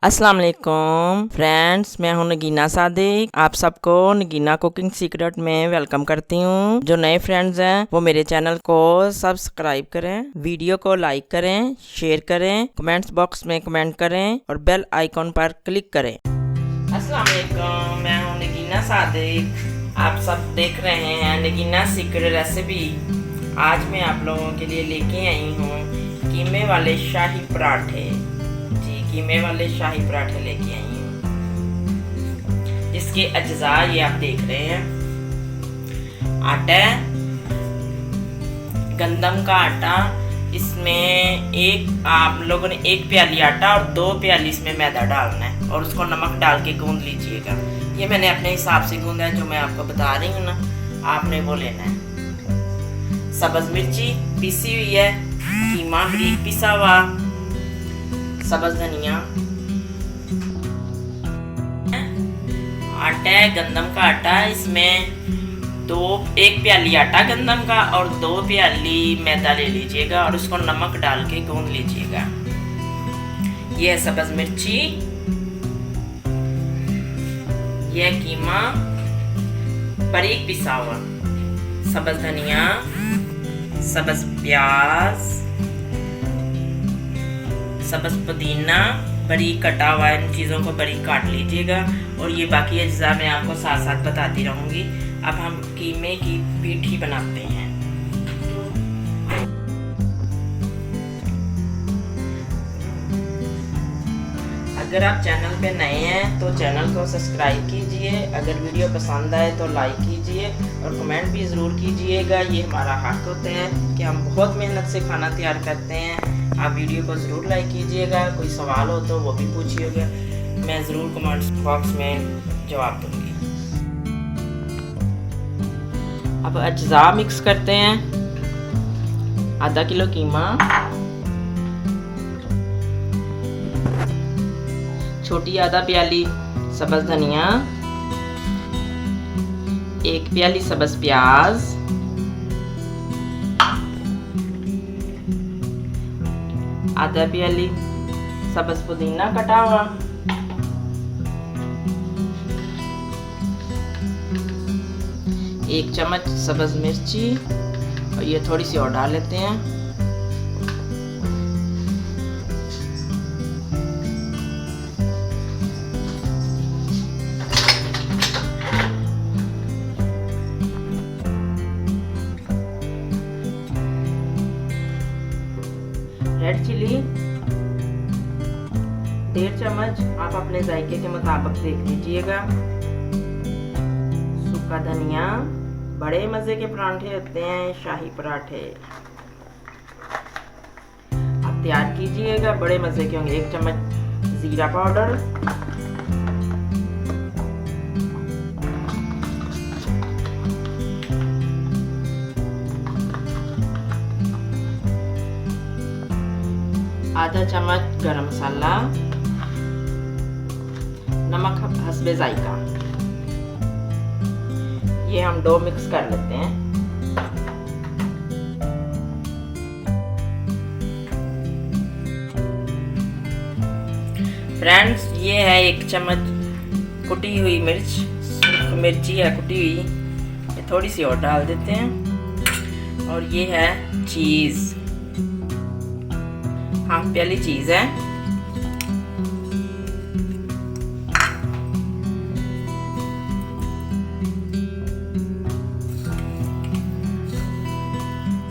अस्सलाम वालेकुम फ्रेंड्स, मैं हूं नगीना सादिक। आप सबको नगीना कुकिंग सीक्रेट में वेलकम करती हूं। जो नए फ्रेंड्स हैं वो मेरे चैनल को सब्सक्राइब करें, वीडियो को लाइक करें, शेयर करें, कमेंट्स बॉक्स में कमेंट करें और बेल आइकॉन पर क्लिक करें। अस्सलाम वालेकुम, मैं हूं नगीना सादिक। आप सब देख रहे हैं नगीना सीक्रेट रेसिपी। आज मैं आप लोगों के लिए लेके आई हूँ कीमे वाले शाही पराठे। कीमे वाले शाही पराठे लेके आई हूँ। इसके अज्जा ये आप देख रहे हैं। आटा, गंदम का आटा, इसमें आप लोगों ने 1 प्याली आटा और 2 प्याली इसमें मैदा डालना है और उसको नमक डाल के गूंद लीजिएगा। ये मैंने अपने हिसाब से गूंदा है, जो मैं आपको बता रही हूँ ना, आपने वो लेना है। सब्ज मिर्ची पीसी हुई है, कीमा बारीक पिसा हुआ, सब्ज धनिया, आटा है गंदम का आटा, इसमें 1 प्याली आटा गंदम का और 2 प्याली मैदा ले लीजिएगा और उसको नमक डाल के गूंद लीजिएगा। यह है सब्ज मिर्ची, यह कीमा बारीक पिसा हुआ, सब्ज धनिया, सब्ज प्याज, सब्ज पुदीना बारीक कटा हुआ। इन चीज़ों को बारीक काट लीजिएगा और ये बाकी अज्जा मैं आपको साथ साथ बताती रहूँगी। अब हम कीमे की पीठी बनाते हैं। अगर आप चैनल पे नए हैं तो चैनल को सब्सक्राइब कीजिए। अगर वीडियो पसंद आए तो लाइक कीजिए और कमेंट भी ज़रूर कीजिएगा। ये हमारा हक होता है कि हम बहुत मेहनत से खाना तैयार करते हैं। आप वीडियो को ज़रूर लाइक कीजिएगा। कोई सवाल हो तो वो भी पूछिएगा, मैं ज़रूर कमेंट्स बॉक्स में जवाब दूँगी। अब अज्जा मिक्स करते हैं। आधा किलो कीमा, छोटी आधा प्याली सब्ज धनिया, 1 प्याली सब्ज प्याज, आधा प्याली सब्ज पुदीना कटा हुआ, एक चम्मच सब्ज मिर्ची और ये थोड़ी सी और डाल लेते हैं। रेड चिली 1.5 चम्मच, आप अपने जायके के मुताबिक देख लीजिएगा। सूखा धनिया, बड़े मज़े के पराठे होते हैं शाही पराठे, आप तैयार कीजिएगा, बड़े मज़े के होंगे। 1 चम्मच ज़ीरा पाउडर, आधा चम्मच गरम मसाला, नमक हस्बे जायका। ये हम डो मिक्स कर लेते हैं। फ्रेंड्स, ये है 1 चम्मच कुटी हुई मिर्ची है कुटी हुई, ये थोड़ी सी और डाल देते हैं। और ये है चीज़, 1/2 प्याली चीज़ है।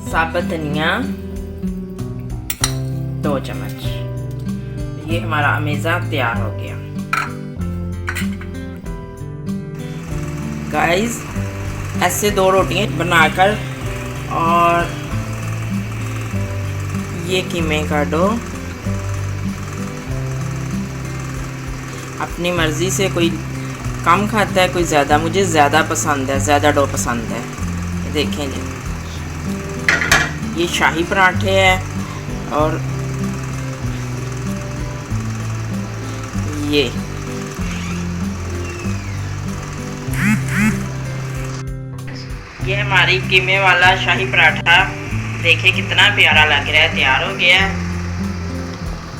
साबुत धनिया 2 चम्मच। ये हमारा अमेज़ा तैयार हो गया। गाइस, ऐसे 2 रोटियां बनाकर और ये कीमे का डो अपनी मर्ज़ी से, कोई कम खाता है कोई ज़्यादा। मुझे ज़्यादा पसंद है, ज़्यादा डो पसंद है। देखें जी, ये शाही पराठे है और ये हमारी कीमे वाला शाही पराठा। देखिए कितना प्यारा लग रहा है, तैयार हो गया है।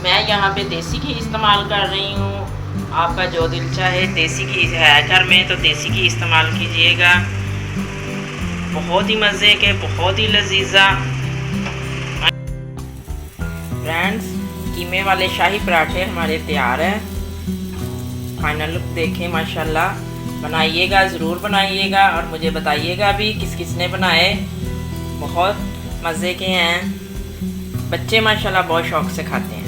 मैं यहाँ पे देसी घी इस्तेमाल कर रही हूँ। आपका जो दिल चाहे, देसी घी है घर में तो देसी घी इस्तेमाल कीजिएगा। बहुत ही मज़े के, बहुत ही लजीजा। फ्रेंड्स, कीमे वाले शाही पराठे हमारे तैयार हैं। फाइनल लुक देखें माशाल्लाह। बनाइएगा, ज़रूर बनाइएगा और मुझे बताइएगा भी किस किस ने बनाए। बहुत मज़े के हैं, बच्चे माशाल्लाह बहुत शौक़ से खाते हैं।